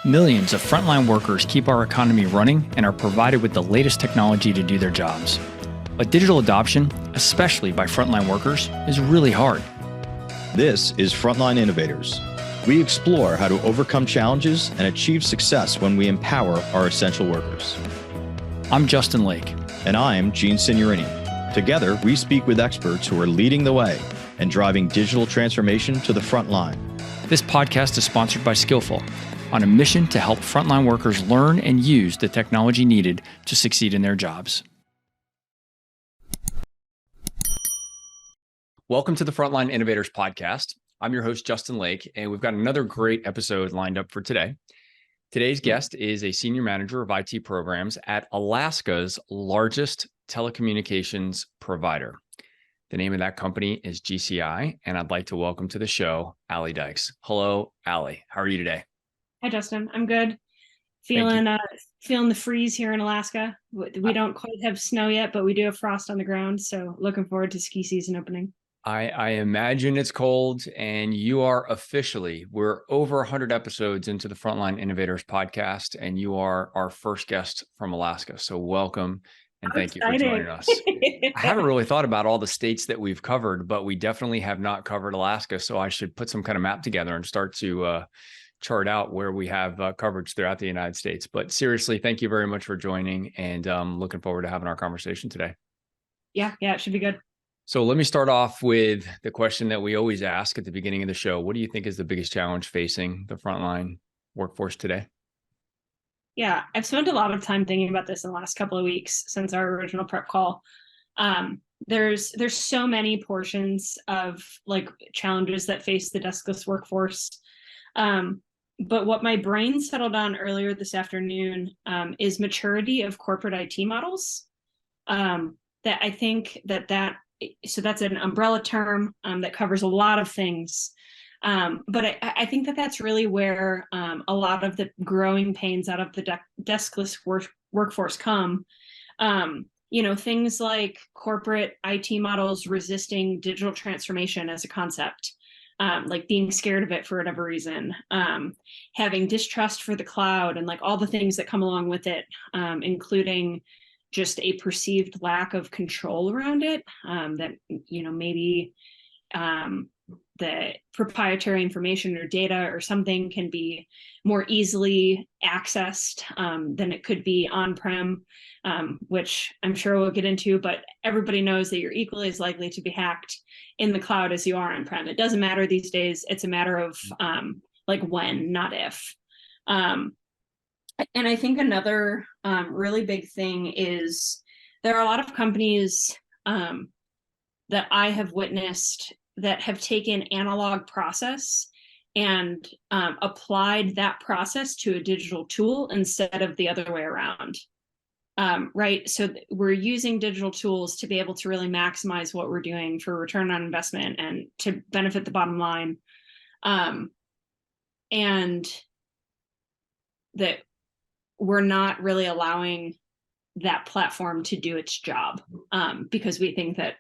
Millions of frontline workers keep our economy running and are provided with the latest technology to do their jobs. But digital adoption, especially by frontline workers, is really hard. This is Frontline Innovators. We explore how to overcome challenges and achieve success when we empower our essential workers. I'm Justin Lake. And I'm Gene Signorini. Together, we speak with experts who are leading the way and driving digital transformation to the front line. This podcast is sponsored by Skillful, on a mission to help frontline workers learn and use the technology needed to succeed in their jobs. Welcome to the Frontline Innovators podcast. I'm your host, Justin Lake, and we've got another great episode lined up for today. Today's guest is a senior manager of IT programs at Alaska's largest telecommunications provider. The name of that company is GCI, and I'd like to welcome to the show, Allie Dykes. Hello, Allie. How are you today? Hi, Justin. I'm good. Feeling the freeze here in Alaska. We don't quite have snow yet, but we do have frost on the ground. So looking forward to ski season opening. I imagine it's cold, and we're over 100 episodes into the Frontline Innovators podcast, and you are our first guest from Alaska. So welcome, and thank you for joining us. I haven't really thought about all the states that we've covered, but we definitely have not covered Alaska. So I should put some kind of map together and start to chart out where we have coverage throughout the United States. But seriously, thank you very much for joining, and looking forward to having our conversation today. Yeah, it should be good. So let me start off with the question that we always ask at the beginning of the show. What do you think is the biggest challenge facing the frontline workforce today? Yeah, I've spent a lot of time thinking about this in the last couple of weeks since our original prep call. There's so many portions of challenges that face the deskless workforce. But what my brain settled on earlier this afternoon is maturity of corporate IT models. That I think so that's an umbrella term that covers a lot of things. But I think that's really where a lot of the growing pains out of the deskless workforce come. Things like corporate IT models resisting digital transformation as a concept. Like being scared of it for whatever reason, having distrust for the cloud, and all the things that come along with it, including just a perceived lack of control around it, that maybe the proprietary information or data or something can be more easily accessed than it could be on-prem, which I'm sure we'll get into, but everybody knows that you're equally as likely to be hacked in the cloud as you are on-prem. It doesn't matter these days. It's a matter of when, not if. And I think another really big thing is there are a lot of companies that I have witnessed that have taken analog process and applied that process to a digital tool instead of the other way around. Right. So we're using digital tools to be able to really maximize what we're doing for return on investment and to benefit the bottom line. And that we're not really allowing that platform to do its job because we think that,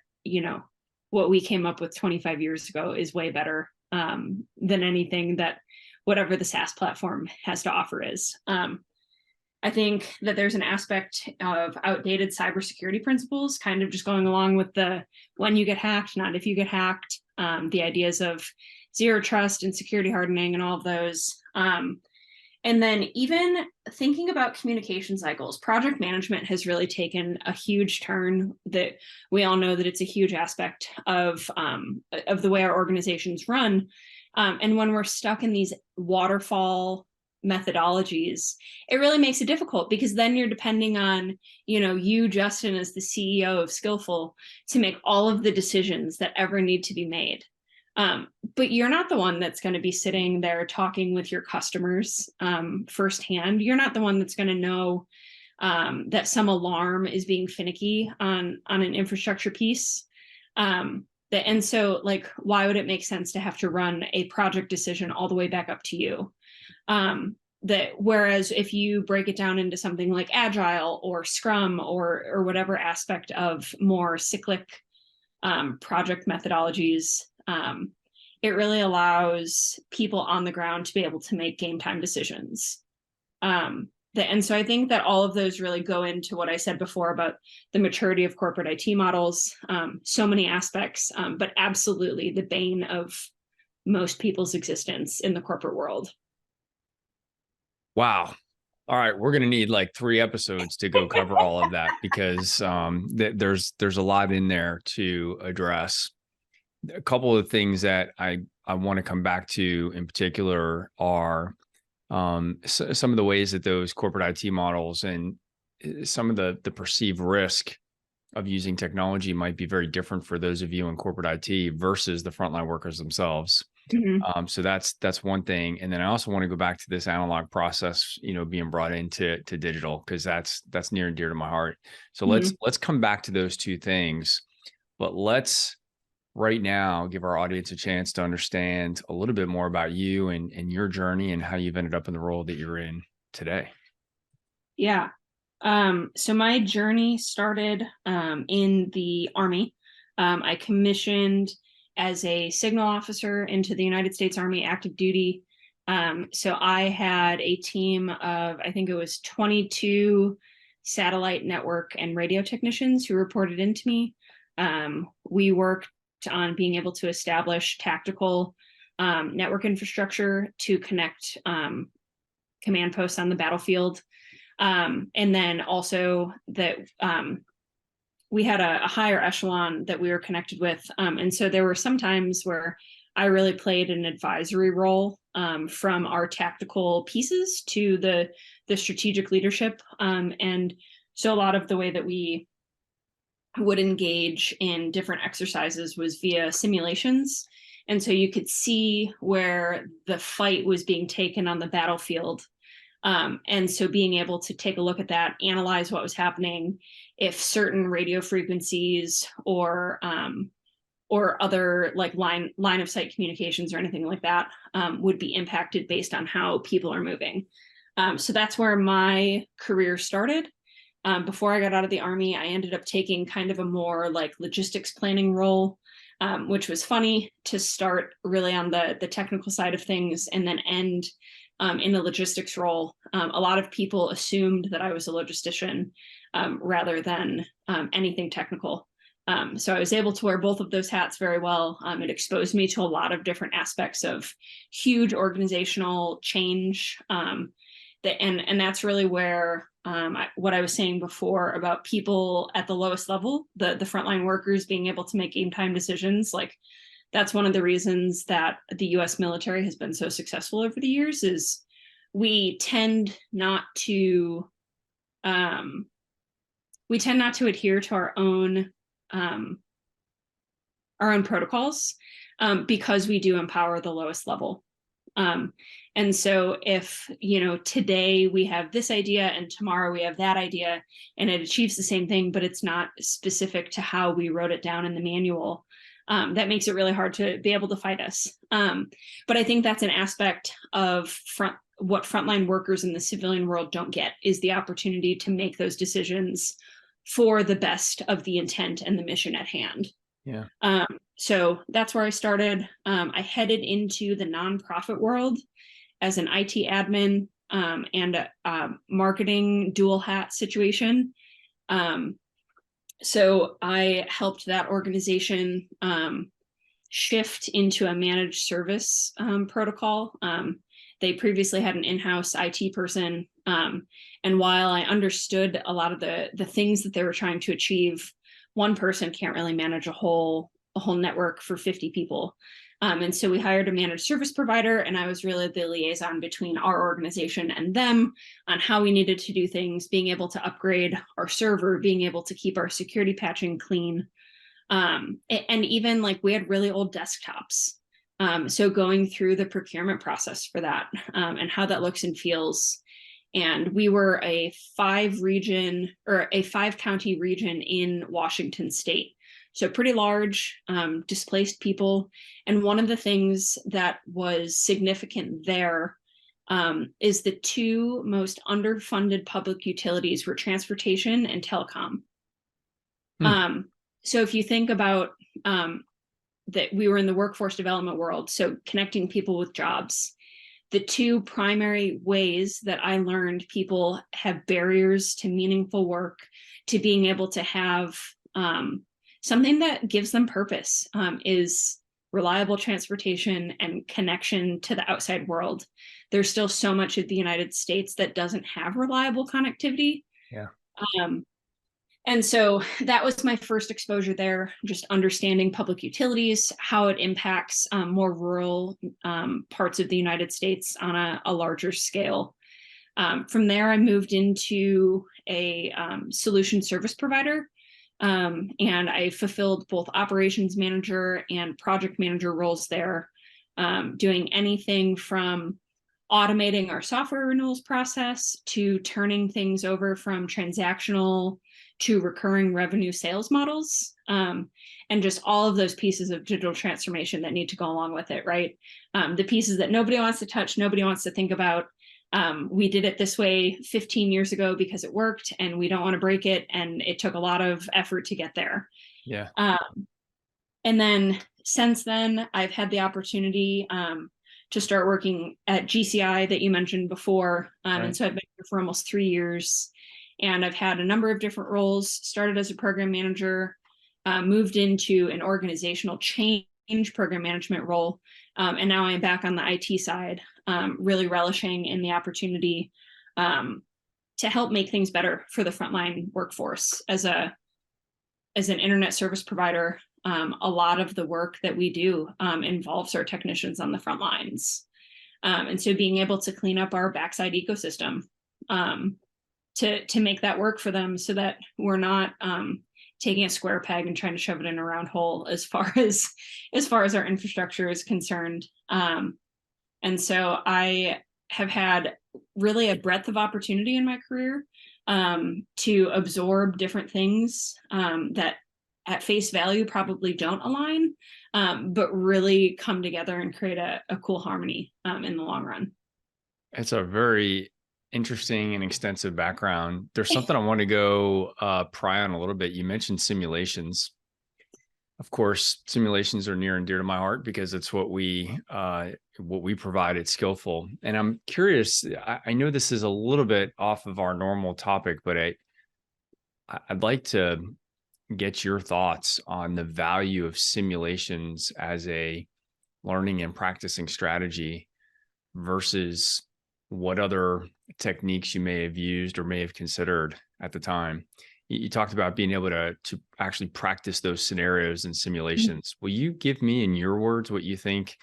what we came up with 25 years ago is way better than anything that whatever the SaaS platform has to offer is. I think that there's an aspect of outdated cybersecurity principles, kind of just going along with the when you get hacked, not if you get hacked, the ideas of zero trust and security hardening and all of those. And then even thinking about communication cycles, project management has really taken a huge turn. That we all know that it's a huge aspect of the way our organizations run. And when we're stuck in these waterfall methodologies, it really makes it difficult because then you're depending on, you, Justin, as the CEO of Skillful, to make all of the decisions that ever need to be made. But you're not the one that's going to be sitting there talking with your customers firsthand. You're not the one that's going to know that some alarm is being finicky on an infrastructure piece. And so why would it make sense to have to run a project decision all the way back up to you? Whereas if you break it down into something like Agile or Scrum or whatever aspect of more cyclic project methodologies, it really allows people on the ground to be able to make game time decisions. And so I think that all of those really go into what I said before about the maturity of corporate IT models, so many aspects, but absolutely the bane of most people's existence in the corporate world. Wow. All right, we're going to need like 3 episodes to go cover all of that because there's a lot in there to address. A couple of things that I want to come back to in particular are some of the ways that those corporate IT models and some of the perceived risk of using technology might be very different for those of you in corporate IT versus the frontline workers themselves. Mm-hmm. So that's one thing. And then I also want to go back to this analog process, being brought into digital, because that's near and dear to my heart. So Mm-hmm. let's come back to those two things, but let's right now give our audience a chance to understand a little bit more about you and your journey and how you've ended up in the role that you're in today. Yeah. So my journey started in the Army. I commissioned as a signal officer into the United States Army active duty. So I had a team of, I think it was 22 satellite network and radio technicians who reported into me. We worked on being able to establish tactical network infrastructure to connect command posts on the battlefield. And then also that we had a higher echelon that we were connected with. And so there were some times where I really played an advisory role from our tactical pieces to the strategic leadership. And so a lot of the way that we would engage in different exercises was via simulations. And so you could see where the fight was being taken on the battlefield. And so being able to take a look at that, analyze what was happening, if certain radio frequencies or other like line of sight communications or anything like that would be impacted based on how people are moving. So that's where my career started. Before I got out of the Army, I ended up taking kind of a more like logistics planning role, which was funny to start really on the technical side of things and then end in the logistics role. A lot of people assumed that I was a logistician rather than anything technical. So I was able to wear both of those hats very well. It exposed me to a lot of different aspects of huge organizational change. And that's really where what I was saying before about people at the lowest level, the frontline workers being able to make game time decisions, like that's one of the reasons that the US military has been so successful over the years is we tend not to adhere to our own protocols because we do empower the lowest level. And so if, today we have this idea and tomorrow we have that idea and it achieves the same thing, but it's not specific to how we wrote it down in the manual, that makes it really hard to be able to fight us. But I think that's an aspect of what frontline workers in the civilian world don't get is the opportunity to make those decisions for the best of the intent and the mission at hand. Yeah. So that's where I started. I headed into the nonprofit world as an IT admin and a marketing dual hat situation. So I helped that organization shift into a managed service protocol. They previously had an in-house IT person. And while I understood a lot of the things that they were trying to achieve, one person can't really manage a whole network for 50 people. And so we hired a managed service provider, and I was really the liaison between our organization and them on how we needed to do things, being able to upgrade our server, being able to keep our security patching clean. And even like we had really old desktops. So going through the procurement process for that and how that looks and feels. And we were a 5-county region in Washington state. So pretty large, displaced people. And one of the things that was significant there is the two most underfunded public utilities were transportation and telecom. So if you think about that we were in the workforce development world, so connecting people with jobs, the two primary ways that I learned people have barriers to meaningful work, to being able to have something that gives them purpose, is reliable transportation and connection to the outside world. There's still so much of the United States that doesn't have reliable connectivity. Yeah. And so that was my first exposure there, just understanding public utilities, how it impacts more rural parts of the United States on a larger scale. From there, I moved into a solution service provider, and I fulfilled both operations manager and project manager roles there, doing anything from automating our software renewals process to turning things over from transactional to recurring revenue sales models, and just all of those pieces of digital transformation that need to go along with it, right? The pieces that nobody wants to touch, nobody wants to think about. We did it this way 15 years ago because it worked, and we don't want to break it, and it took a lot of effort to get there. Yeah. And then since then, I've had the opportunity to start working at GCI that you mentioned before. Right. And so I've been here for almost 3 years, and I've had a number of different roles. Started as a program manager, moved into an organizational change program management role, and now I'm back on the IT side, really relishing in the opportunity to help make things better for the frontline workforce. As an internet service provider, a lot of the work that we do involves our technicians on the front lines. And so being able to clean up our backside ecosystem to make that work for them, so that we're not taking a square peg and trying to shove it in a round hole as far as our infrastructure is concerned. And so I have had really a breadth of opportunity in my career to absorb different things that at face value probably don't align, but really come together and create a cool harmony in the long run. It's a very interesting and extensive background. There's something I want to go pry on a little bit. You mentioned simulations. Of course, simulations are near and dear to my heart because it's what we provide at Skillful. And I'm curious, I know this is a little bit off of our normal topic, but I'd like to get your thoughts on the value of simulations as a learning and practicing strategy versus what other techniques you may have used or may have considered at the time. You talked about being able to actually practice those scenarios and simulations. Will you give me, in your words, what you think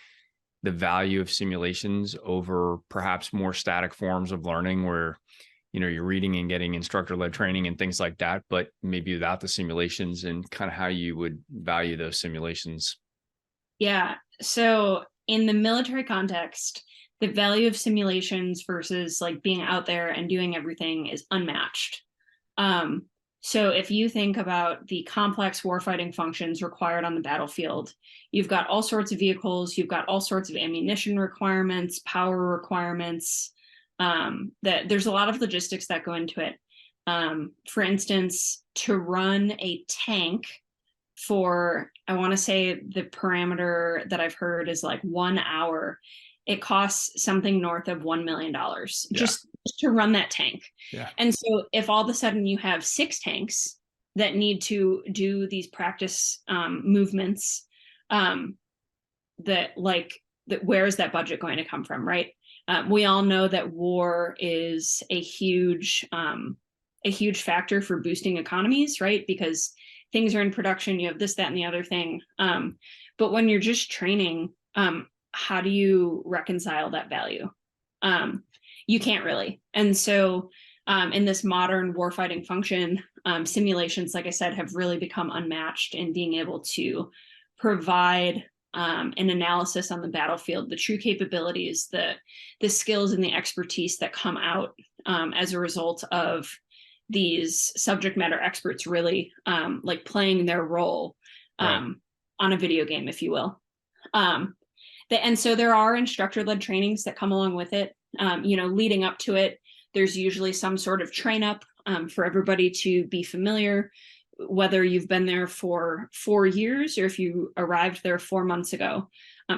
the value of simulations over perhaps more static forms of learning where, you know, you're reading and getting instructor-led training and things like that, but maybe without the simulations, and kind of how you would value those simulations? Yeah. So in the military context, the value of simulations versus like being out there and doing everything is unmatched. So if you think about the complex warfighting functions required on the battlefield, you've got all sorts of vehicles, you've got all sorts of ammunition requirements, power requirements, that there's a lot of logistics that go into it. For instance, to run a tank for, I want to say the parameter that I've heard is like 1 hour, it costs something north of $1 million just to run that tank. Yeah. And so if all of a sudden you have 6 tanks that need to do these practice movements, where is that budget going to come from, right? We all know that war is a huge factor for boosting economies, right? Because things are in production, you have this, that, and the other thing. But when you're just training, how do you reconcile that value? You can't really. And so in this modern warfighting function, simulations, like I said, have really become unmatched in being able to provide an analysis on the battlefield, the true capabilities, the skills and the expertise that come out as a result of these subject matter experts really like playing their role on a video game, if you will. And so there are instructor-led trainings that come along with it. Leading up to it, there's usually some sort of train up for everybody to be familiar, whether you've been there for 4 years or if you arrived there 4 months ago.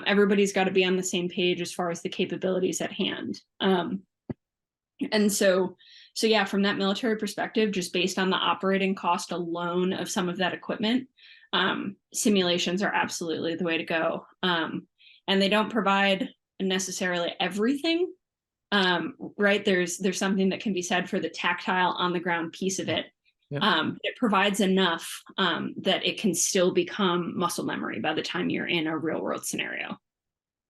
Everybody's got to be on the same page as far as the capabilities at hand. And so yeah, from that military perspective, just based on the operating cost alone of some of that equipment, simulations are absolutely the way to go. And they don't provide necessarily everything, right? There's something that can be said for the tactile on the ground piece of it. Yep. It provides enough that it can still become muscle memory by the time you're in a real world scenario.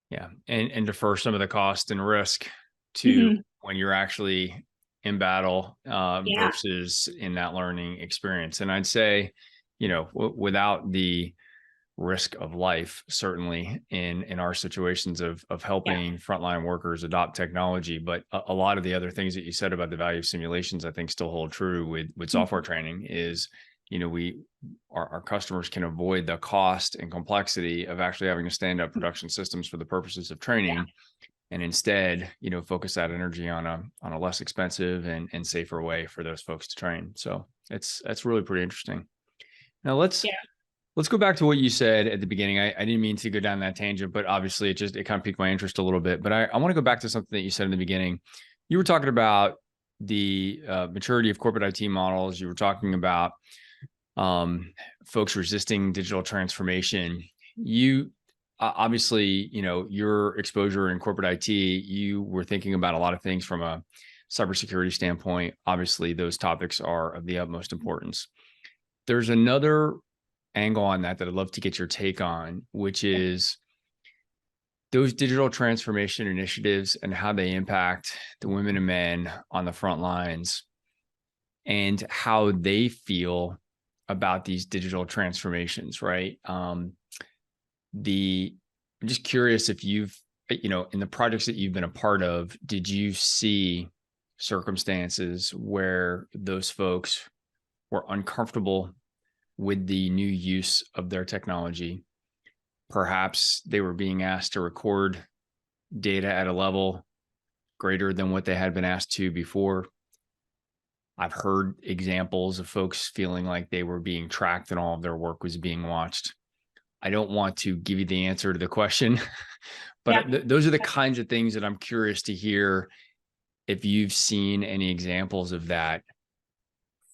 Yeah, and defer some of the cost and risk to when you're actually in battle versus in that learning experience. And I'd say, without the risk of life, certainly in our situations of helping frontline workers adopt technology, but a lot of the other things that you said about the value of simulations, I think still hold true with software training is, our customers can avoid the cost and complexity of actually having to stand up production systems for the purposes of training, and instead, focus that energy on a less expensive and safer way for those folks to train. So that's really pretty interesting. Now let's go back to what you said at the beginning. I didn't mean to go down that tangent, but obviously it kind of piqued my interest a little bit. But I want to go back to something that you said in the beginning. You were talking about the maturity of corporate IT models. You were talking about folks resisting digital transformation. You obviously, your exposure in corporate IT, you were thinking about a lot of things from a cybersecurity standpoint. Obviously, those topics are of the utmost importance. There's another angle on that I'd love to get your take on, which is those digital transformation initiatives and how they impact the women and men on the front lines and how they feel about these digital transformations, right? I'm just curious if you've, in the projects that you've been a part of, did you see circumstances where those folks were uncomfortable with the new use of their technology? Perhaps they were being asked to record data at a level greater than what they had been asked to before. I've heard examples of folks feeling like they were being tracked and all of their work was being watched. I don't want to give you the answer to the question, but those are the kinds of things that I'm curious to hear if you've seen any examples of that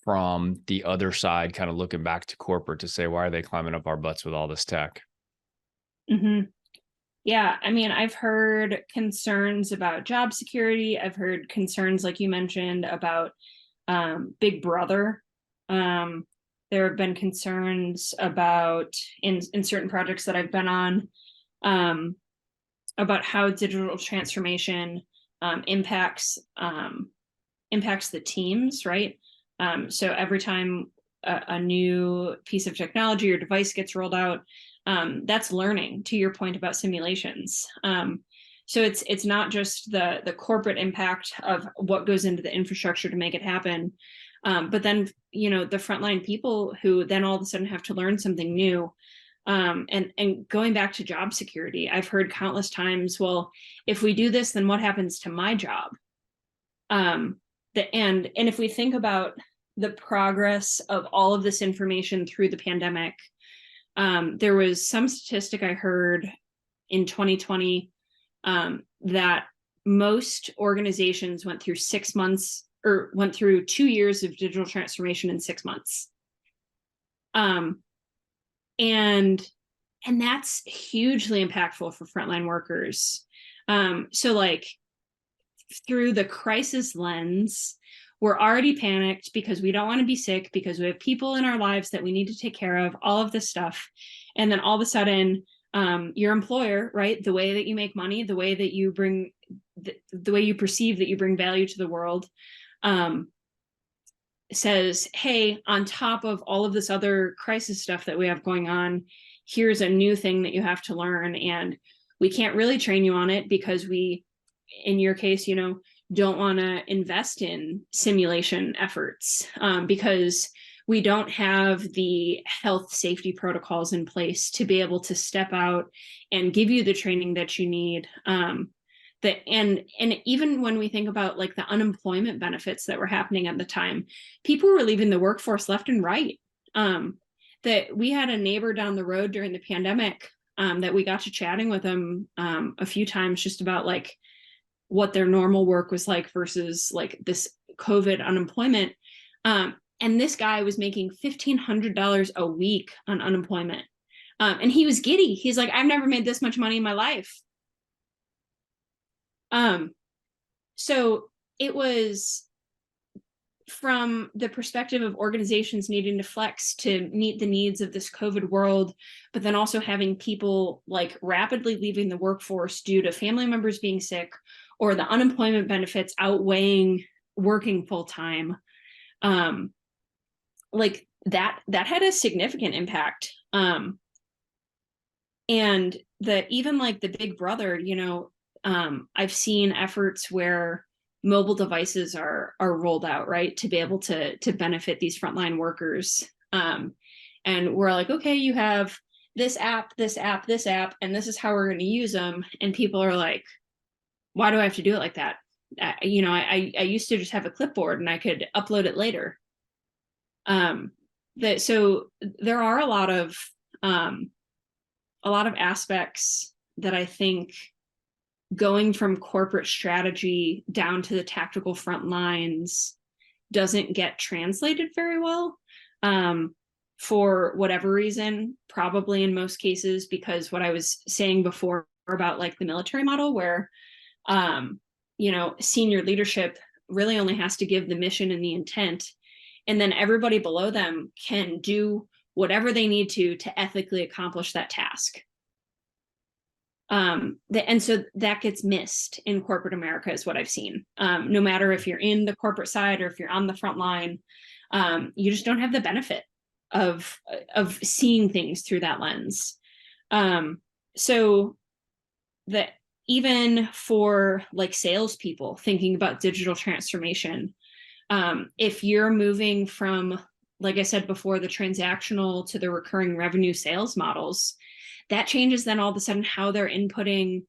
from the other side, kind of looking back to corporate to say, why are they climbing up our butts with all this tech? Yeah, I mean, I've heard concerns about job security. I've heard concerns, like you mentioned, about Big Brother. There have been concerns about in certain projects that I've been on about how digital transformation impacts the teams, right? So every time a new piece of technology or device gets rolled out, that's learning, to your point about simulations. So it's not just the corporate impact of what goes into the infrastructure to make it happen, but then, the frontline people who then all of a sudden have to learn something new. And going back to job security, I've heard countless times, well, if we do this, then what happens to my job? And if we think about the progress of all of this information through the pandemic, there was some statistic I heard in 2020 that most organizations went through 6 months or went through 2 years of digital transformation in 6 months. And that's hugely impactful for frontline workers. So like through the crisis lens, we're already panicked because we don't want to be sick, because we have people in our lives that we need to take care of, all of this stuff. And then all of a sudden, your employer, right, the way that you make money, the way that you bring, the way you perceive that you bring value to the world, says, hey, on top of all of this other crisis stuff that we have going on, here's a new thing that you have to learn. And we can't really train you on it because we, in your case, don't want to invest in simulation efforts because we don't have the health safety protocols in place to be able to step out and give you the training that you need. And even when we think about like the unemployment benefits that were happening at the time, people were leaving the workforce left and right. That we had a neighbor down the road during the pandemic that we got to chatting with them a few times just about like what their normal work was like versus like this COVID unemployment. And this guy was making $1,500 a week on unemployment. And he was giddy. He's like, I've never made this much money in my life. So it was from the perspective of organizations needing to flex to meet the needs of this COVID world, but then also having people like rapidly leaving the workforce due to family members being sick or the unemployment benefits outweighing working full time. Like that had a significant impact. And even like the big brother, you know, I've seen efforts where mobile devices are rolled out, right, to be able to benefit these frontline workers. And we're like, okay, you have this app, and this is how we're going to use them. And people are like, why do I have to do it like that? You know, I used to just have a clipboard and I could upload it later. So there are a lot of aspects that I think going from corporate strategy down to the tactical front lines doesn't get translated very well, for whatever reason, probably in most cases, because what I was saying before about like the military model where, you know, senior leadership really only has to give the mission and the intent, and then everybody below them can do whatever they need to ethically accomplish that task. And so that gets missed in corporate America is what I've seen. No matter if you're in the corporate side or if you're on the front line, you just don't have the benefit of seeing things through that lens. So that even for like salespeople thinking about digital transformation, if you're moving from, like I said before, the transactional to the recurring revenue sales models, that changes then all of a sudden how they're inputting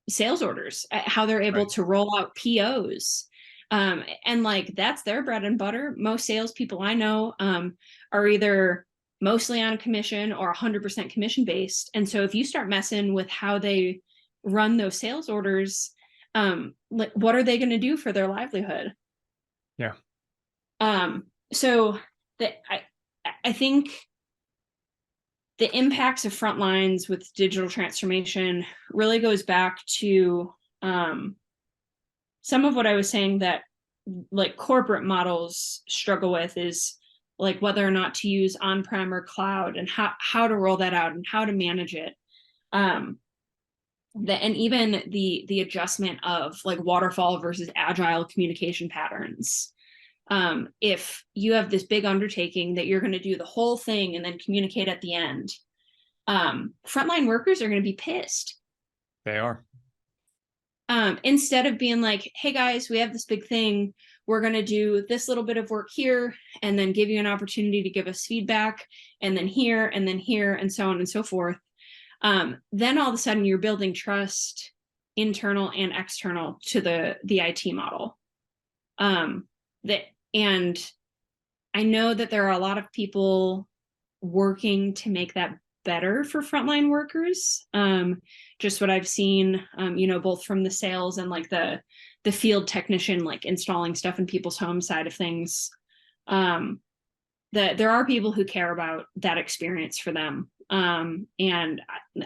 sales orders, how they're able to roll out POs. And like, that's their bread and butter. Most salespeople I know are either mostly on commission or 100% commission based. And so if you start messing with how they run those sales orders, like what are they going to do for their livelihood? Yeah. So that I think the impacts of front lines with digital transformation really goes back to some of what I was saying that like corporate models struggle with is like whether or not to use on-prem or cloud and how to roll that out and how to manage it. And even the adjustment of like waterfall versus agile communication patterns. If you have this big undertaking that you're going to do the whole thing and then communicate at the end, frontline workers are going to be pissed. They are. Instead of being like, hey guys, we have this big thing, we're going to do this little bit of work here and then give you an opportunity to give us feedback, and then here, and so on and so forth. Then all of a sudden you're building trust, internal and external, to the IT model. And I know that there are a lot of people working to make that better for frontline workers. Just what I've seen, you know, both from the sales and like the field technician, like installing stuff in people's home side of things. That there are people who care about that experience for them. And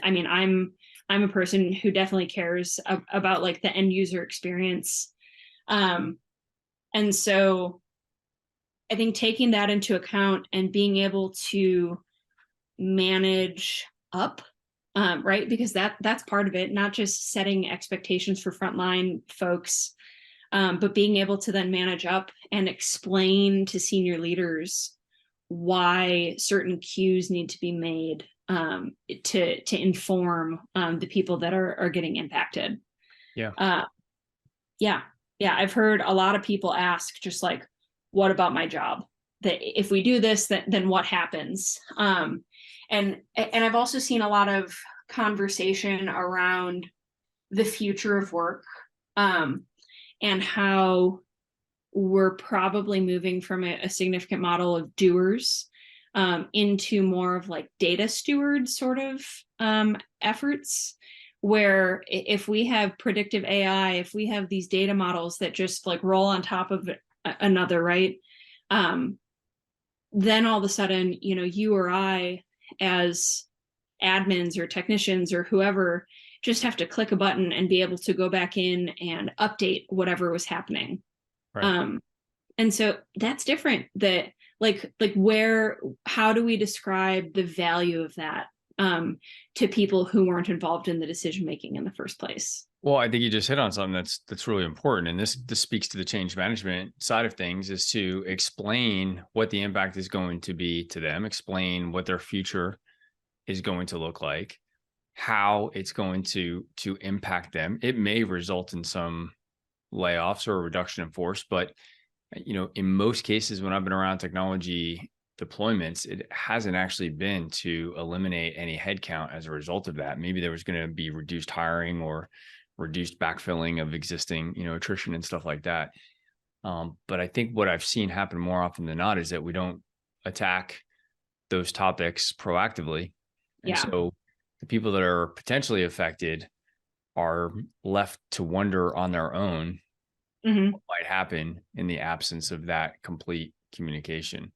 I mean, I'm a person who definitely cares about like the end user experience. And so I think taking that into account and being able to manage up, right? Because that's part of it, not just setting expectations for frontline folks, but being able to then manage up and explain to senior leaders why certain cues need to be made to inform the people that are getting impacted. Yeah. Yeah. I've heard a lot of people ask just like, what about my job? That if we do this, then what happens? And I've also seen a lot of conversation around the future of work, and how we're probably moving from a significant model of doers into more of like data steward sort of efforts, where if we have predictive AI, if we have these data models that just like roll on top of another, right? Then all of a sudden, you or I as admins or technicians or whoever just have to click a button and be able to go back in and update whatever was happening. Right. And so that's different. That how do we describe the value of that to people who weren't involved in the decision making in the first place? Well, I think you just hit on something that's really important, and this speaks to the change management side of things, is to explain what the impact is going to be to them, explain what their future is going to look like, how it's going to impact them. It may result in some layoffs or a reduction in force, but in most cases, when I've been around technology deployments, it hasn't actually been to eliminate any headcount as a result of that. Maybe there was going to be reduced hiring or reduced backfilling of existing, attrition and stuff like that. But I think what I've seen happen more often than not is that we don't attack those topics proactively. And so the people that are potentially affected are left to wonder on their own what might happen in the absence of that complete communication.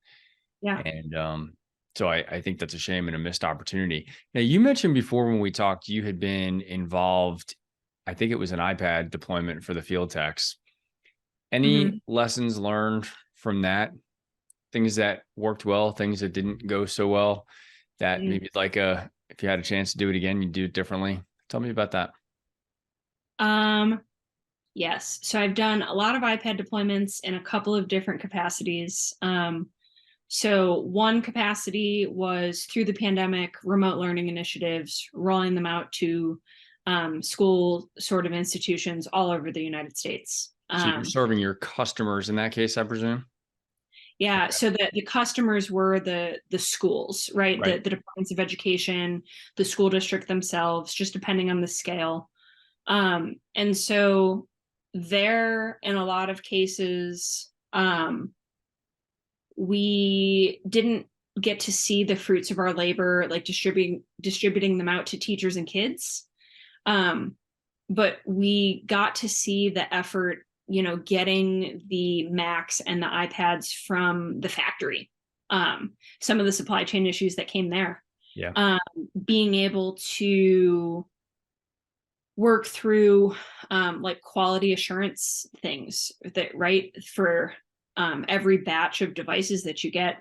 Yeah. And so I think that's a shame and a missed opportunity. Now, you mentioned before when we talked, you had been involved, I think it was an iPad deployment for the field techs. Any lessons learned from that? Things that worked well, things that didn't go so well, that maybe if you had a chance to do it again, you'd do it differently. Tell me about that. Yes. So I've done a lot of iPad deployments in a couple of different capacities. So one capacity was through the pandemic, remote learning initiatives, rolling them out to school sort of institutions all over the United States. So you're serving your customers in that case, I presume? Yeah. Okay. So the customers were the schools, right? The departments of education, the school district themselves, just depending on the scale. And so there, in a lot of cases, we didn't get to see the fruits of our labor, like distributing them out to teachers and kids. But we got to see the effort, getting the Macs and the iPads from the factory. Some of the supply chain issues that came there. Yeah. Being able to work through like quality assurance things that, right, for every batch of devices that you get,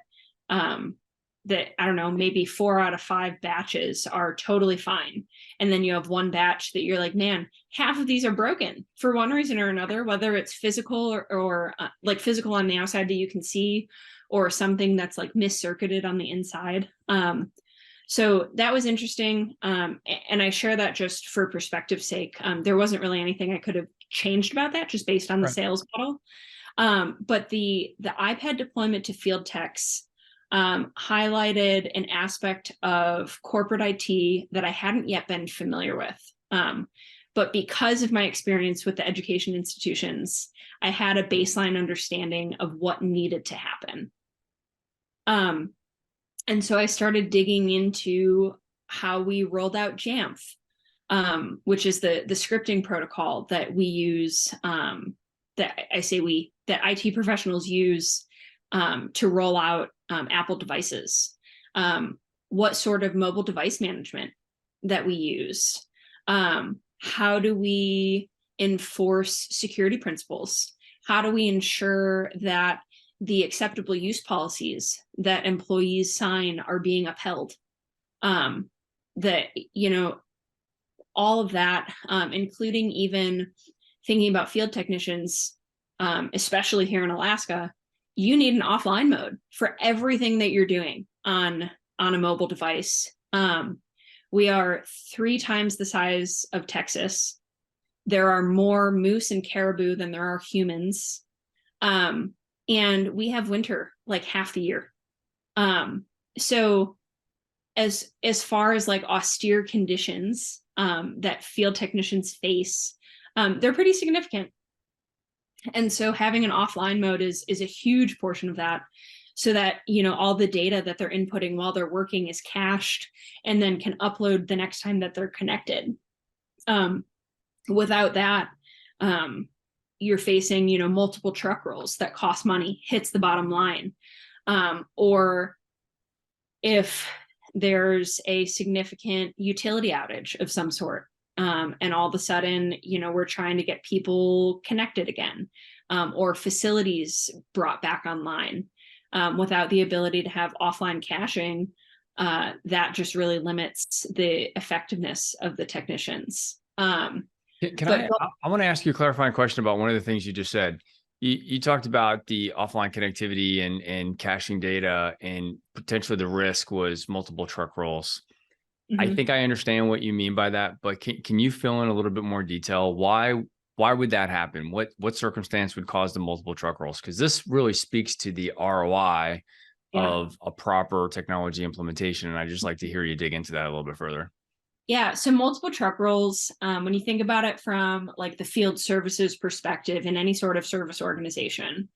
that, I don't know, maybe 4 out of 5 batches are totally fine. And then you have one batch that you're like, man, half of these are broken for one reason or another, whether it's physical or like physical on the outside that you can see, or something that's like mis-circuited on the inside. So that was interesting. And I share that just for perspective's sake. There wasn't really anything I could have changed about that, just based on the sales model. But the iPad deployment to field techs highlighted an aspect of corporate IT that I hadn't yet been familiar with. But because of my experience with the education institutions, I had a baseline understanding of what needed to happen. And so I started digging into how we rolled out Jamf, which is the scripting protocol that we use, that IT professionals use to roll out Apple devices. What sort of mobile device management that we use? How do we enforce security principles? How do we ensure that the acceptable use policies that employees sign are being upheld? That, all of that, including even thinking about field technicians, especially here in Alaska, you need an offline mode for everything that you're doing on a mobile device. We are 3 times the size of Texas. There are more moose and caribou than there are humans. And we have winter like half the year. So as far as like austere conditions that field technicians face, they're pretty significant. And so having an offline mode is a huge portion of that. so that, all the data that they're inputting while they're working is cached and then can upload the next time that they're connected. Without that, you're facing, multiple truck rolls that cost money, hits the bottom line. Or if there's a significant utility outage of some sort, and all of a sudden, we're trying to get people connected again, or facilities brought back online, without the ability to have offline caching, that just really limits the effectiveness of the technicians. I want to ask you a clarifying question about one of the things you just said. You talked about the offline connectivity and caching data, and potentially the risk was multiple truck rolls. Mm-hmm. I think I understand what you mean by that, but can you fill in a little bit more detail? Why would that happen? What circumstance would cause the multiple truck rolls? Because this really speaks to the ROI of a proper technology implementation. And I'd just like to hear you dig into that a little bit further. Yeah, so multiple truck rolls, when you think about it from like the field services perspective in any sort of service organization,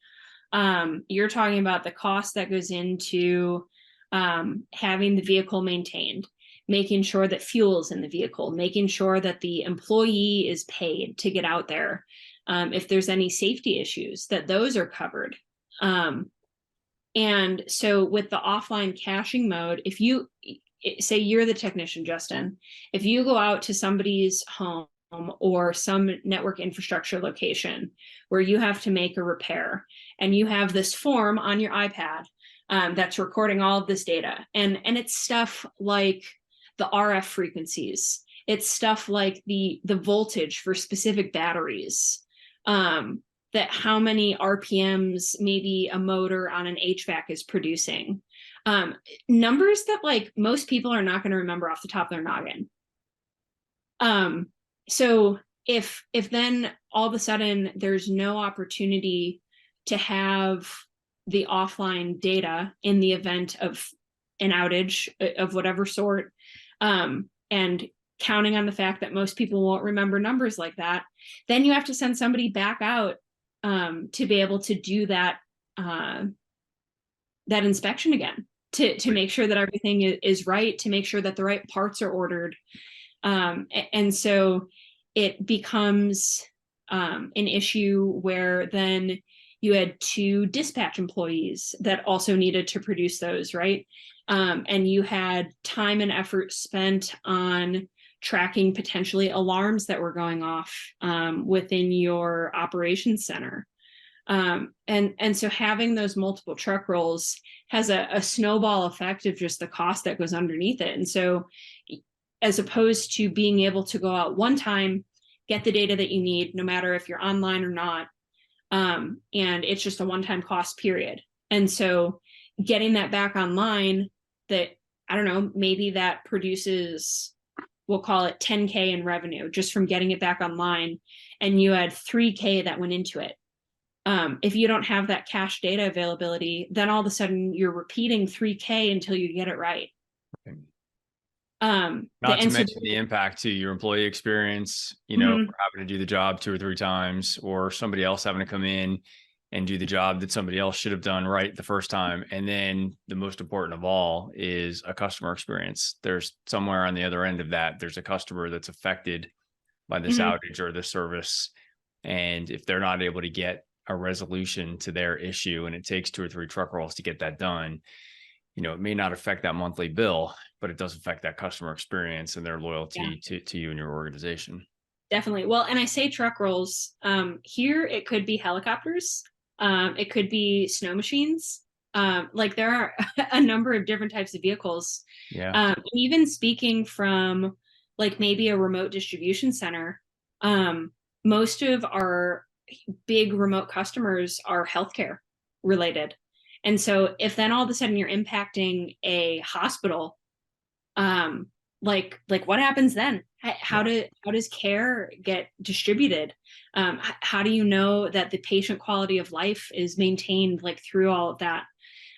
you're talking about the cost that goes into having the vehicle maintained, making sure that fuel's in the vehicle, making sure that the employee is paid to get out there. If there's any safety issues, that those are covered. And so with the offline caching mode, if you say you're the technician, Justin, if you go out to somebody's home or some network infrastructure location where you have to make a repair, and you have this form on your iPad that's recording all of this data, and it's stuff like the RF frequencies, it's stuff like the voltage for specific batteries, that how many RPMs maybe a motor on an HVAC is producing. Numbers that like most people are not going to remember off the top of their noggin. So if then all of a sudden there's no opportunity to have the offline data in the event of an outage of whatever sort, and counting on the fact that most people won't remember numbers like that, then you have to send somebody back out to be able to do that inspection again, to make sure that everything is right, to make sure that the right parts are ordered. And so it becomes an issue where then you had 2 dispatch employees that also needed to produce those, right? And you had time and effort spent on tracking potentially alarms that were going off within your operations center. And so having those multiple truck rolls has a snowball effect of just the cost that goes underneath it. And so as opposed to being able to go out one time, get the data that you need, no matter if you're online or not, and it's just a one-time cost period. And so getting that back online, that, I don't know, maybe that produces, we'll call it 10K in revenue just from getting it back online, and you had 3K that went into it. If you don't have that cache data availability, then all of a sudden you're repeating 3K until you get it right. Okay. Not to mention the impact to your employee experience, for having to do the job 2 or 3 times, or somebody else having to come in and do the job that somebody else should have done right the first time. And then the most important of all is a customer experience. There's somewhere on the other end of that, there's a customer that's affected by this outage or this service. And if they're not able to get a resolution to their issue, and it takes 2 or 3 truck rolls to get that done, it may not affect that monthly bill, but it does affect that customer experience and their loyalty to you and your organization. Definitely. Well, and I say truck rolls, here it could be helicopters, it could be snow machines. Like there are a number of different types of vehicles. Yeah. Even speaking from like maybe a remote distribution center, most of our big remote customers are healthcare related. And so if then all of a sudden you're impacting a hospital, like what happens then? How does care get distributed? How do you know that the patient quality of life is maintained like through all of that?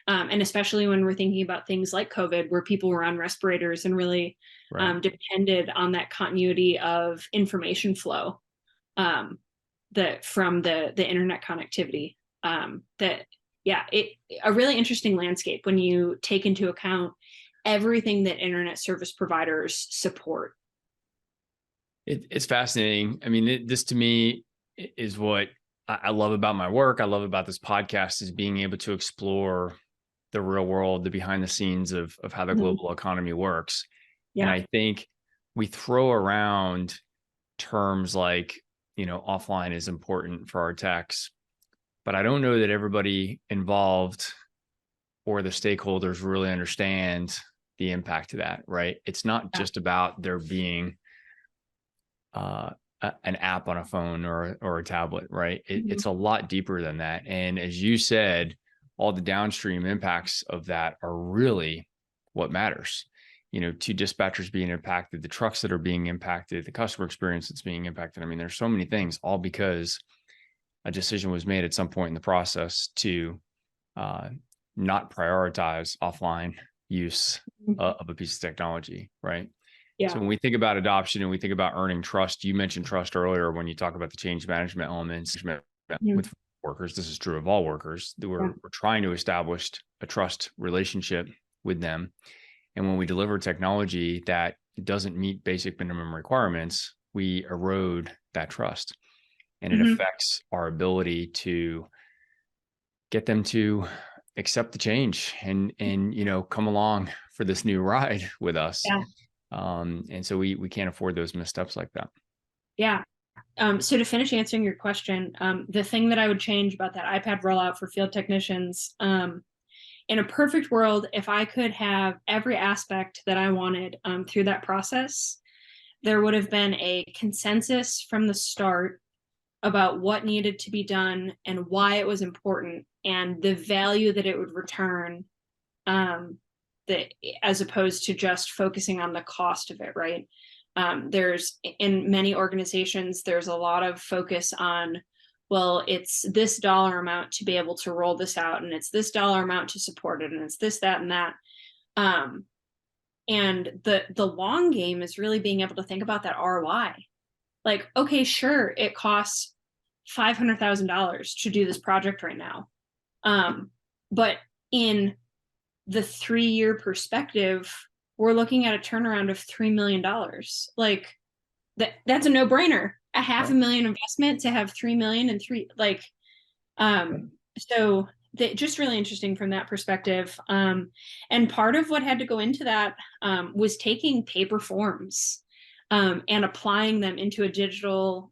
And especially when we're thinking about things like COVID, where people were on respirators and really depended on that continuity of information flow, from the internet connectivity. That Yeah, a really interesting landscape when you take into account everything that internet service providers support. It's fascinating. I mean, this to me is what I love about my work. I love about this podcast is being able to explore the real world, the behind the scenes of how the global economy works. Yeah. And I think we throw around terms like, offline is important for our techs, but I don't know that everybody involved or the stakeholders really understand the impact of that, right? It's not just about there being an app on a phone or a tablet, right? It's a lot deeper than that. And as you said, all the downstream impacts of that are really what matters. To dispatchers being impacted, the trucks that are being impacted, the customer experience that's being impacted. I mean, there's so many things, all because a decision was made at some point in the process to not prioritize offline use of a piece of technology, right? Yeah. So when we think about adoption and we think about earning trust, you mentioned trust earlier when you talk about the change management elements with workers. This is true of all workers. We're trying to establish a trust relationship with them. And when we deliver technology that doesn't meet basic minimum requirements, we erode that trust. And it affects our ability to get them to accept the change and come along for this new ride with us. Yeah. And so we can't afford those missteps like that. Yeah. So to finish answering your question, the thing that I would change about that iPad rollout for field technicians, in a perfect world, if I could have every aspect that I wanted through that process, there would have been a consensus from the start about what needed to be done and why it was important and the value that it would return, that as opposed to just focusing on the cost of it, right? There's in many organizations, there's a lot of focus on, well, it's this dollar amount to be able to roll this out, and it's this dollar amount to support it, and it's this, that, and that. And the long game is really being able to think about that ROI. Like, okay, sure, it costs $500,000 to do this project right now. But in the 3-year perspective, we're looking at a turnaround of $3 million. Like that's a no-brainer. A $500,000 investment to have 3 million and so just really interesting from that perspective. And part of what had to go into that was taking paper forms and applying them into a digital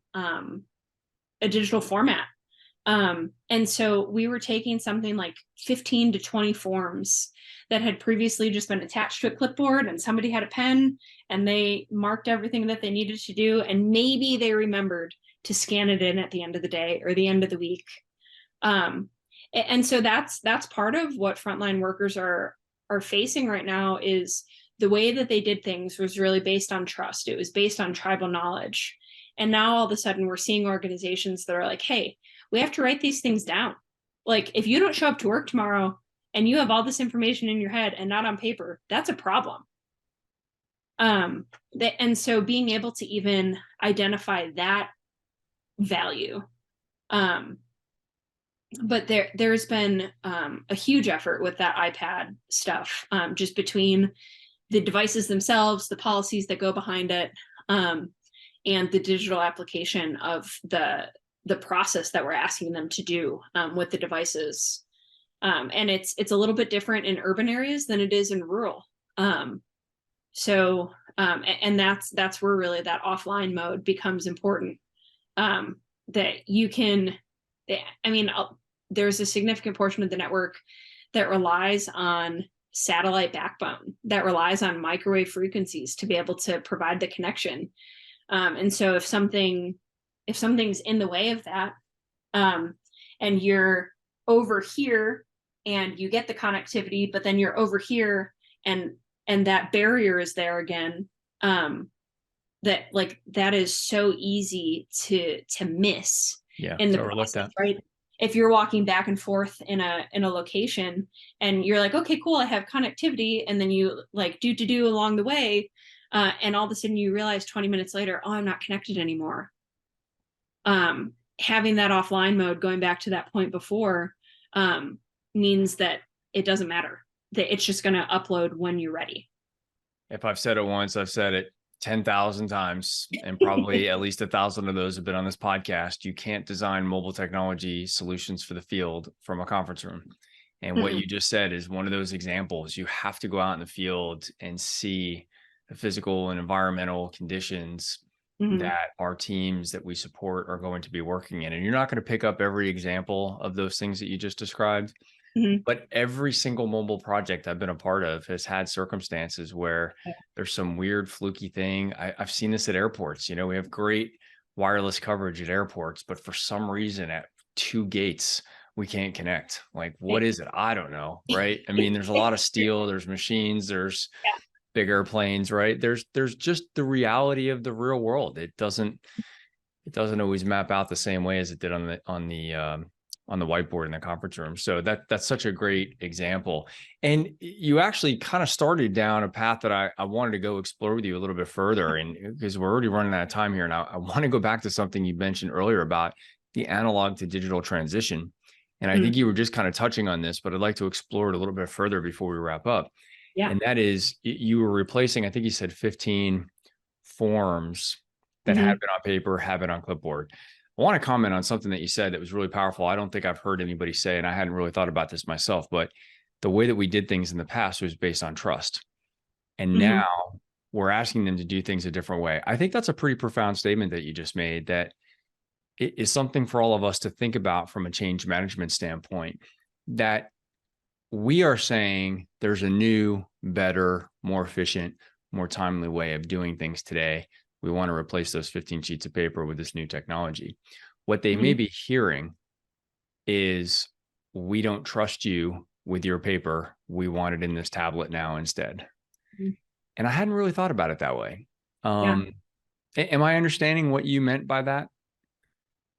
format. And so we were taking something like 15 to 20 forms that had previously just been attached to a clipboard, and somebody had a pen and they marked everything that they needed to do. And maybe they remembered to scan it in at the end of the day or the end of the week. And so that's part of what frontline workers are facing right now, is the way that they did things was really based on trust. It was based on tribal knowledge. And now all of a sudden we're seeing organizations that are like, hey, we have to write these things down. Like, if you don't show up to work tomorrow and you have all this information in your head and not on paper, that's a problem. And so being able to even identify that value. But there's been a huge effort with that iPad stuff, just between the devices themselves, the policies that go behind it, and the digital application of the process that we're asking them to do with the devices. And it's a little bit different in urban areas than it is in rural. And that's where really that offline mode becomes important. That you can, there's a significant portion of the network that relies on satellite backbone, that relies on microwave frequencies to be able to provide the connection. And so if something's in the way of that, and you're over here and you get the connectivity, but then you're over here and that barrier is there again, that is so easy to miss in the process, right? If you're walking back and forth in a location and you're like, okay, cool, I have connectivity, and then you like do along the way, and all of a sudden you realize 20 minutes later, oh, I'm not connected anymore. Having that offline mode, going back to that point before, means that it doesn't matter, that it's just going to upload when you're ready. If I've said it once, I've said it 10,000 times, and probably at least 1,000 of those have been on this podcast. You can't design mobile technology solutions for the field from a conference room. And what you just said is one of those examples. You have to go out in the field and see the physical and environmental conditions that our teams that we support are going to be working in. And you're not going to pick up every example of those things that you just described. But every single mobile project I've been a part of has had circumstances where there's some weird fluky thing. I've seen this at airports. We have great wireless coverage at airports, but for some reason at 2 gates, we can't connect. Like, what is it? I don't know. Right. I mean, there's a lot of steel, there's machines, there's big airplanes, right? There's just the reality of the real world. It doesn't always map out the same way as it did on the whiteboard in the conference room. So that's such a great example. And you actually kind of started down a path that I wanted to go explore with you a little bit further. And because we're already running out of time here. And I want to go back to something you mentioned earlier about the analog to digital transition. And I think you were just kind of touching on this, but I'd like to explore it a little bit further before we wrap up. Yeah. And that is, you were replacing, I think you said 15 forms that had been on paper, have been on clipboard. I want to comment on something that you said that was really powerful. I don't think I've heard anybody say, and I hadn't really thought about this myself, but the way that we did things in the past was based on trust. And now we're asking them to do things a different way. I think that's a pretty profound statement that you just made, that it is something for all of us to think about from a change management standpoint, that we are saying there's a new, better, more efficient, more timely way of doing things today. We want to replace those 15 sheets of paper with this new technology. What they may be hearing is, we don't trust you with your paper. We want it in this tablet now instead. And I hadn't really thought about it that way. Am I understanding what you meant by that?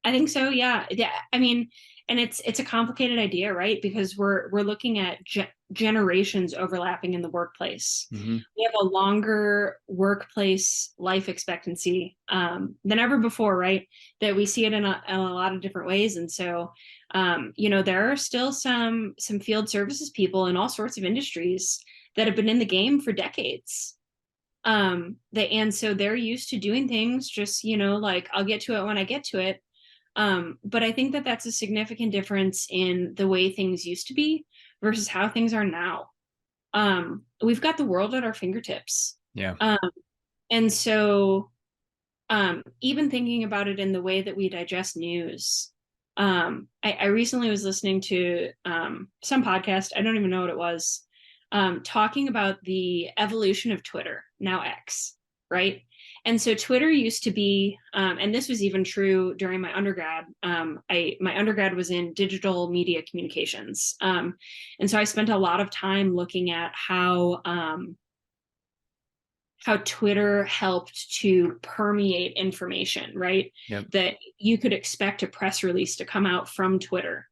I think so. Yeah. Yeah. I mean, and it's a complicated idea, right? Because we're looking at generations overlapping in the workplace. We have a longer workplace life expectancy than ever before, right? That we see it in a lot of different ways. And so, there are still some field services people in all sorts of industries that have been in the game for decades. And so they're used to doing things just, like, I'll get to it when I get to it. But I think that that's a significant difference in the way things used to be versus how things are now. We've got the world at our fingertips. Yeah. And so even thinking about it in the way that we digest news, I recently was listening to some podcast, I don't even know what it was, talking about the evolution of Twitter, now X, right? And so Twitter used to be, and this was even true during my undergrad. My undergrad was in digital media communications. And so I spent a lot of time looking at how Twitter helped to permeate information, right? That you could expect a press release to come out from Twitter.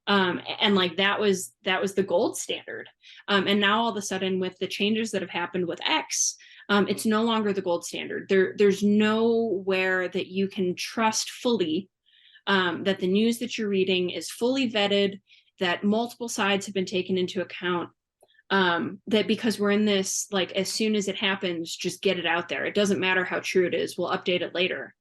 And like that was the gold standard. And now all of a sudden, with the changes that have happened with X, it's no longer the gold standard. There's nowhere that you can trust fully that the news that you're reading is fully vetted, that multiple sides have been taken into account, that because we're in this, like, as soon as it happens, just get it out there. It doesn't matter how true it is. We'll update it later.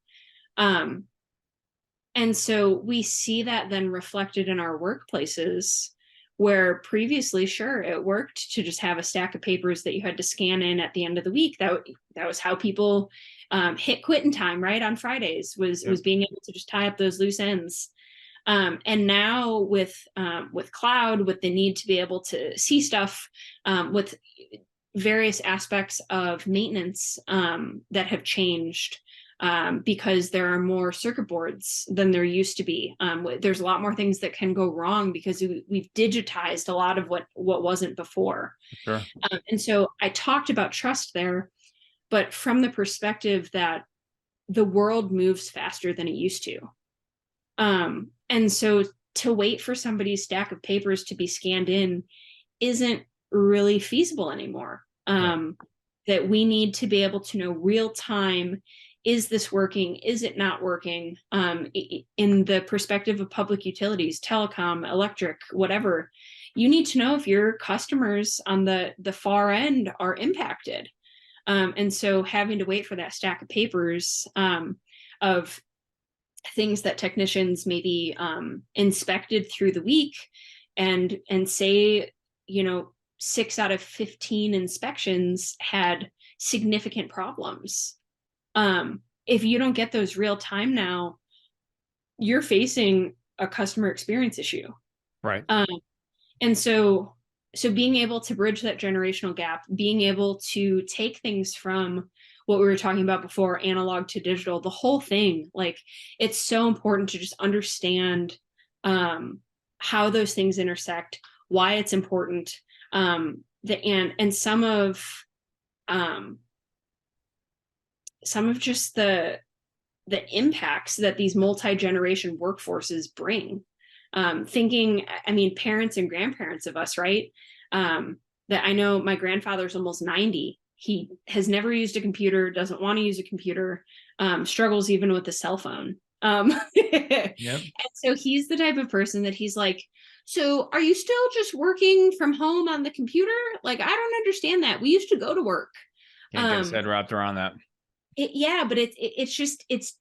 And so we see that then reflected in our workplaces, where previously, sure, it worked to just have a stack of papers that you had to scan in at the end of the week. That was how people hit quitting time, right? On Fridays was being able to just tie up those loose ends. And now with cloud, with the need to be able to see stuff, with various aspects of maintenance that have changed, because there are more circuit boards than there used to be. There's a lot more things that can go wrong because we've digitized a lot of what wasn't before. Sure. And so I talked about trust there, but from the perspective that the world moves faster than it used to. And so to wait for somebody's stack of papers to be scanned in isn't really feasible anymore. That we need to be able to know real time, is this working? Is it not working? In the perspective of public utilities, telecom, electric, whatever, you need to know if your customers on the far end are impacted. And so having to wait for that stack of papers of things that technicians maybe inspected through the week, and say, 6 out of 15 inspections had significant problems. If you don't get those real time now, you're facing a customer experience issue. Right. And so being able to bridge that generational gap, being able to take things from what we were talking about before, analog to digital, the whole thing, like, it's so important to just understand how those things intersect, why it's important, and some of just the impacts that these multi-generation workforces bring. Thinking, parents and grandparents of us, right? That I know my grandfather's almost 90. He has never used a computer, doesn't want to use a computer, struggles even with a cell phone. Yep. And so he's the type of person that he's like, so are you still just working from home on the computer? Like, I don't understand that. We used to go to work. Can't get his head wrapped around that. But it's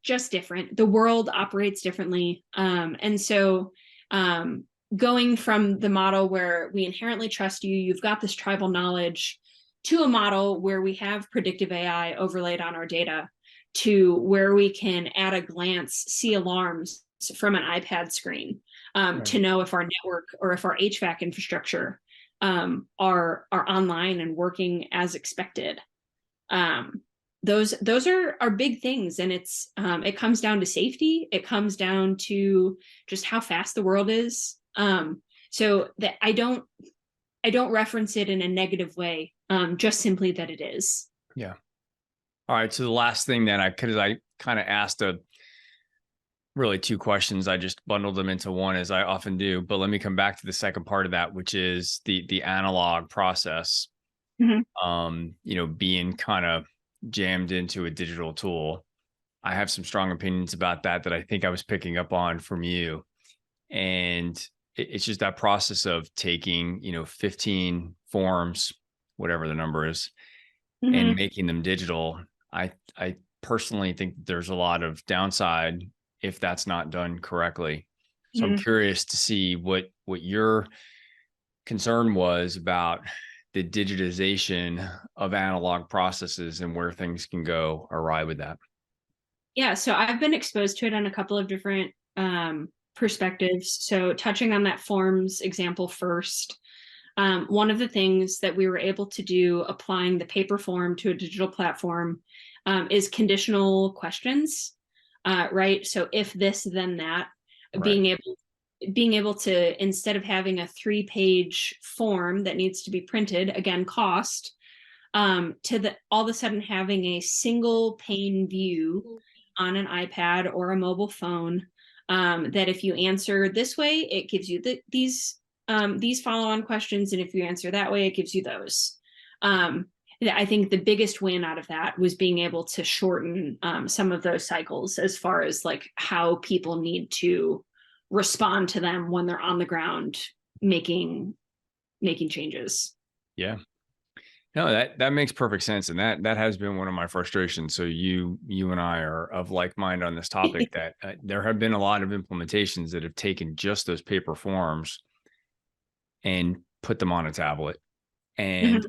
just different. The world operates differently. And so going from the model where we inherently trust you, you've got this tribal knowledge, to a model where we have predictive AI overlaid on our data, to where we can at a glance see alarms from an iPad screen, right, to know if our network or if our HVAC infrastructure are online and working as expected. Those are big things, and it comes down to safety. It comes down to just how fast the world is. So that I don't reference it in a negative way, just simply that it is. Yeah. All right. So the last thing that I kind of asked really 2 questions. I just bundled them into one, as I often do, but let me come back to the second part of that, which is the analog process, being kind of jammed into a digital tool. I have some strong opinions about that I think I was picking up on from you. And it's just that process of taking, 15 forms, whatever the number is, and making them digital. I personally think there's a lot of downside if that's not done correctly. So I'm curious to see what your concern was about the digitization of analog processes and where things can go awry with that. Yeah, so I've been exposed to it on a couple of different perspectives. So touching on that forms example first, one of the things that we were able to do applying the paper form to a digital platform is conditional questions, right? So if this, then that, right, being able to, instead of having a 3-page form that needs to be printed, again, cost, all of a sudden having a single pane view on an iPad or a mobile phone, that if you answer this way, it gives you these follow-on questions, and if you answer that way, it gives you those. I think the biggest win out of that was being able to shorten some of those cycles as far as like how people need to respond to them when they're on the ground making changes. Yeah. No, that makes perfect sense. And that has been one of my frustrations. So you and I are of like mind on this topic, that there have been a lot of implementations that have taken just those paper forms and put them on a tablet. And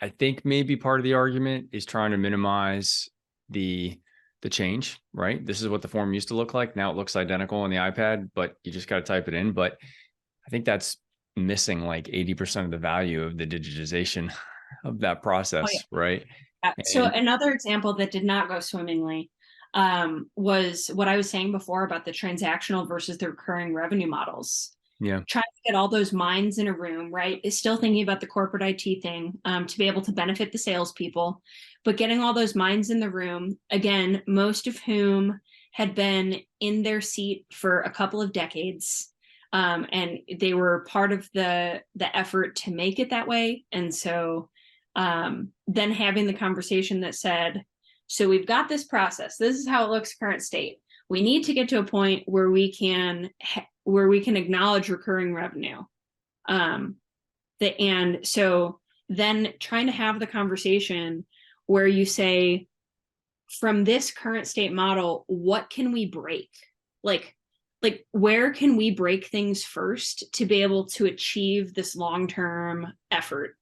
I think maybe part of the argument is trying to minimize the change, right? This is what the form used to look like. Now it looks identical on the iPad, but you just got to type it in. But I think that's missing like 80% of the value of the digitization of that process, right? Yeah. So another example that did not go swimmingly was what I was saying before about the transactional versus the recurring revenue models. Yeah. Trying to get all those minds in a room, right, is still thinking about the corporate IT thing to be able to benefit the salespeople, but getting all those minds in the room, again, most of whom had been in their seat for a couple of decades, and they were part of the effort to make it that way. And so then having the conversation that said, so we've got this process, this is how it looks current state, we need to get to a point where we can acknowledge recurring revenue. And so then trying to have the conversation where you say, from this current state model, what can we break? Like where can we break things first to be able to achieve this long-term effort?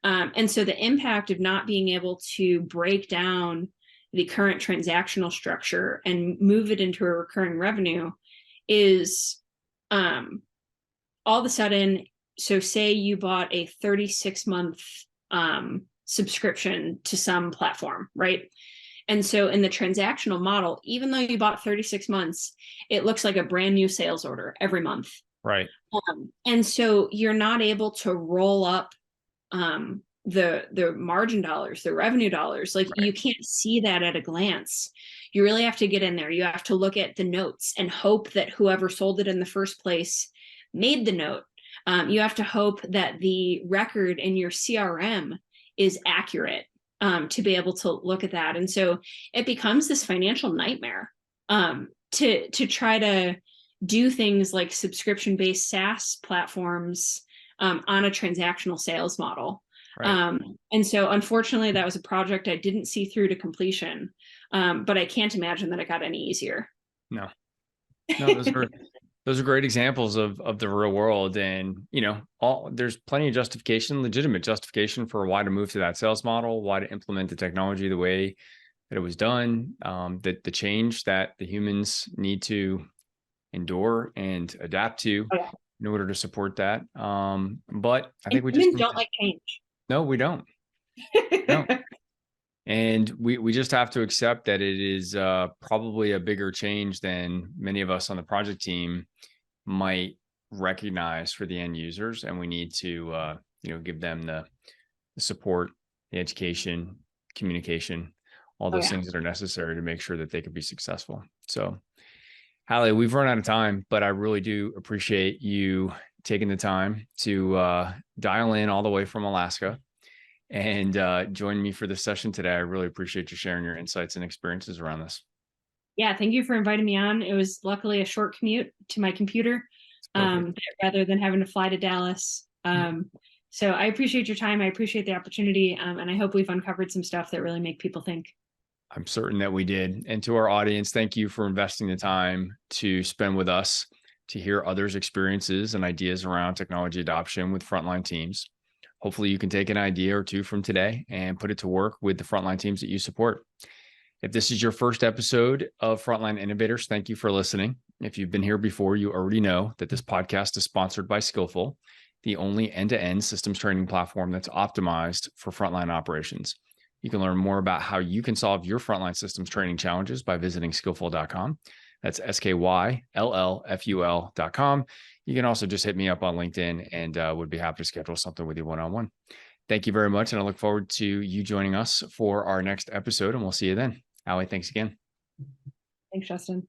And so the impact of not being able to break down the current transactional structure and move it into a recurring revenue is all of a sudden, so say you bought a 36-month subscription to some platform, right? And so in the transactional model, even though you bought 36 months, it looks like a brand new sales order every month. Right. And so you're not able to roll up the margin dollars, the revenue dollars. Like you can't see that at a glance. You really have to get in there. You have to look at the notes and hope that whoever sold it in the first place made the note. You have to hope that the record in your CRM is accurate to be able to look at that. And so it becomes this financial nightmare to try to do things like subscription-based SaaS platforms on a transactional sales model. Right. And so unfortunately, that was a project I didn't see through to completion, but I can't imagine that it got any easier. No, those are great examples of the real world. And, there's plenty of justification, legitimate justification for why to move to that sales model, why to implement the technology the way that it was done, that the change that the humans need to endure and adapt to in order to support that. But I think we just don't like change. No, we don't. No. And we just have to accept that it is probably a bigger change than many of us on the project team might recognize for the end users. And we need to, give them the support, the education, communication, all those things that are necessary to make sure that they can be successful. So, Hallie, we've run out of time, but I really do appreciate you taking the time to dial in all the way from Alaska and join me for this session today. I really appreciate you sharing your insights and experiences around this. Yeah, thank you for inviting me on. It was luckily a short commute to my computer rather than having to fly to Dallas. So I appreciate your time. I appreciate the opportunity. And I hope we've uncovered some stuff that really make people think. I'm certain that we did. And to our audience, thank you for investing the time to spend with us to hear others' experiences and ideas around technology adoption with frontline teams. Hopefully you can take an idea or two from today and put it to work with the frontline teams that you support. If this is your first episode of Frontline Innovators, thank you for listening. If you've been here before, you already know that this podcast is sponsored by Skillful, the only end-to-end systems training platform that's optimized for frontline operations. You can learn more about how you can solve your frontline systems training challenges by visiting skillful.com. That's SKYLLFUL.com. You can also just hit me up on LinkedIn and would be happy to schedule something with you one-on-one. Thank you very much. And I look forward to you joining us for our next episode, and we'll see you then. Hallie, thanks again. Thanks, Justin.